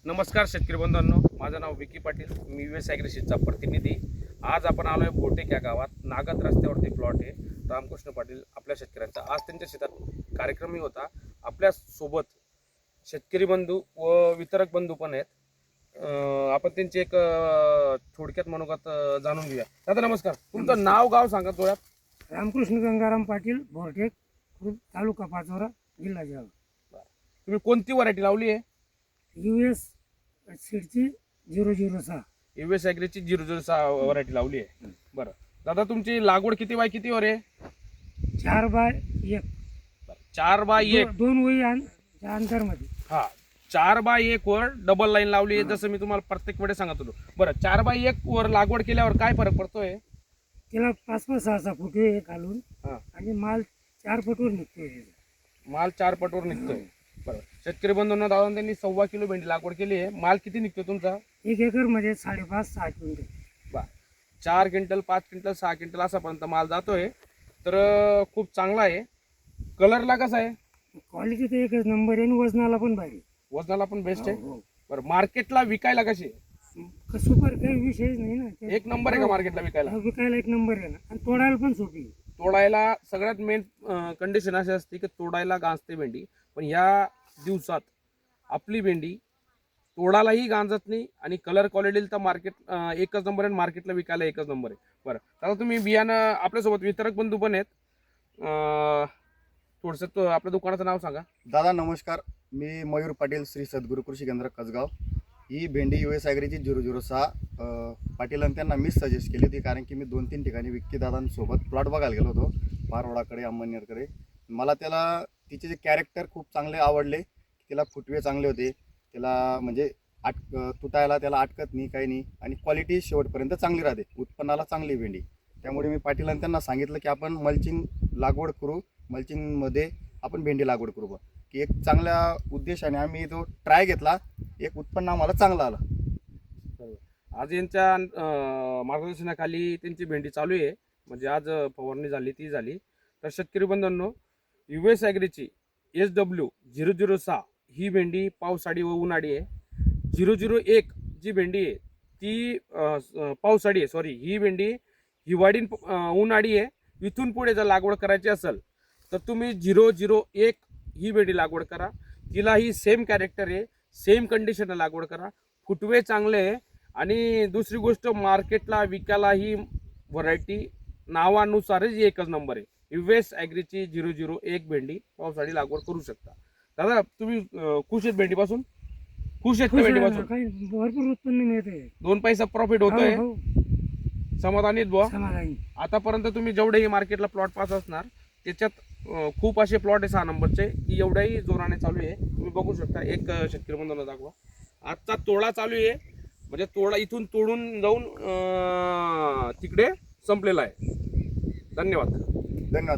नमस्कार शेतकरी बंधूंनो, माझं नाव विकी पाटील. मी US ॲग्रीशीचा प्रतिनिधी. आज आपण आलोय बोटेक या गावात. नागद रस्त्यावरती प्लॉट आहे. रामकृष्ण पाटील आपल्या शेतकऱ्यांचा आज त्यांच्या शेतात कार्यक्रमही होता. आपल्या सोबत शेतकरी बंधू व वितरक बंधू पण आहेत. आपण त्यांची एक थोडक्यात मनोगत जाणून घेऊया. दादा नमस्कार, तुमचं नाव गाव सांगा थोड्यात. रामकृष्ण गंगाराम पाटील, बोरटेक, तालुका पाचोरा, जिल्हा जळगाव. तुम्ही कोणती व्हरायटी लावली आहे? US सीडची 006. US ॲग्रीची 006 व्हरायटी लावली आहे. बरं दादा, तुमची लागवड किती बाय किती वर आहे? 4x1. 4x1. दोन वही अंतरमध्ये. हा, 4x1 वर डबल लाईन लावली आहे, जसं मी तुम्हाला प्रत्येक वेळेस सांगत होतो. बरं, 4x1 वर लागवड केल्यावर काय फरक पडतोय? त्याला 5-6 फूट हे घालून हा, आणि माल 4 फूटवर निघतोय. माल 4 पटवर निघतोय. बरं, शेतकरी बंधूंना दादा त्यांनी 1.25 किलो भेंडी लागवड केली आहे. माल किती निघतो तुमचा? 1 एकर मध्ये 5.5-6 क्विंटल. बरं, 4 क्विंटल 5 क्विंटल 6 क्विंटल असापर्यंत माल जातोय. तर खूप चांगला आहे. कलरला कसा आहे? क्वालिटी तर एकच नंबर आहे आणि वजनाला पण भारी. वजनाला पण बेस्ट आहे. हो. बरं, मार्केटला विकायला कशी आहे? सुपर काही विषयच नाही ना. एक नंबर आहे का मार्केटला विकायला? विकायला एक नंबर आहे ना, आणि तोडायला पण सोपी आहे. तोडायला सगळ्यात मेन कंडिशन अशी असते की तोडायला गांजते भेंडी, पण या दिवसात आपली भेंडी तोडायलाही गांजत नाही आणि कलर क्वालिटीला तर मार्केट एकच नंबर आहे, मार्केटला विकायला एकच नंबर आहे. बरं आता तुम्ही बियाणं आपल्यासोबत वितरक बंधू पण आहेत. थोडंसं आपल्या दुकानाचं नाव सांगा. दादा नमस्कार, मी मयूर पाटील, श्री सद्गुरू कृषी केंद्र कसगाव. ही भेंडी US ॲग्रीची 006 पाटीलांनी त्यांना मीच सजेस्ट केली होती, कारण की मी 2-3 ठिकाणी विक्की दादांसोबत प्लॉट बघायला गेलो होतो, पारवडाकडे, अंमनेरकडे. मला तिचे जे कॅरेक्टर खूप चांगले आवडले. तिला फुटवे चांगले होते, तिला म्हणजे तुटायला त्याला अटकत नाही, काही नाही, आणि क्वालिटी शेवटपर्यंत चांगली राहते, उत्पन्नाला चांगली भेंडी. त्यामुळे मी पाटीलांनी त्यांना सांगितलं की आपण मल्चिंग लागवड करू, मल्चिंगमध्ये आपण भेंडी लागवड करू बा, की एक चांगल्या उद्देशाने आम्ही तो ट्राय घेतला. एक उत्पन्न आम्हाला चांगलं आलं. आज यांच्या मार्गदर्शनाखाली त्यांची भेंडी चालू आहे. म्हणजे आज फवारणी झाली ती झाली. तर शेतकरी बंधूंनो, US ॲग्रीची SW 006 ही भेंडी पावसाळी व उन्हाळी आहे. 001 जी भेंडी आहे ती पावसाळी आहे. सॉरी, ही भेंडी हिवाळी उन्हाळी आहे. इथून पुढे जर लागवड करायची असेल तर तुम्ही 001 ही भेंडी लागवड करा. तिलाही सेम कॅरेक्टर आहे, सेम कंडिशनला लागवड करा. फुटवे चांगले आहे, आणि दुसरी गोष्ट मार्केटला विकायला ही व्हरायटी नावानुसारच एकच नंबर आहे. US ॲग्रीची 001 भेंडी पावसाळी लागवड करू शकता. दादा तुम्ही खुश आहेत भेंडीपासून? खुश आहेत का भेंडीपासून? काही भरपूर उत्पन्न मिळते. 2 पैसा प्रॉफिट होतोय, हो, समाधानीत बुवा? समाधानी. आतापर्यंत तुम्ही जेवढेही मार्केटला प्लॉट पास असणार त्याच्यात खूप असे प्लॉट आहे 6 नंबरचे की एवढ्याही जोराने चालू आहे. तुम्ही बघू शकता. एक शेतकरी बंधूंना दाखवा. आजचा तोडा चालू आहे, म्हणजे तोडा इथून तोडून जाऊन तिकडे संपलेला आहे. धन्यवाद. धन्यवाद.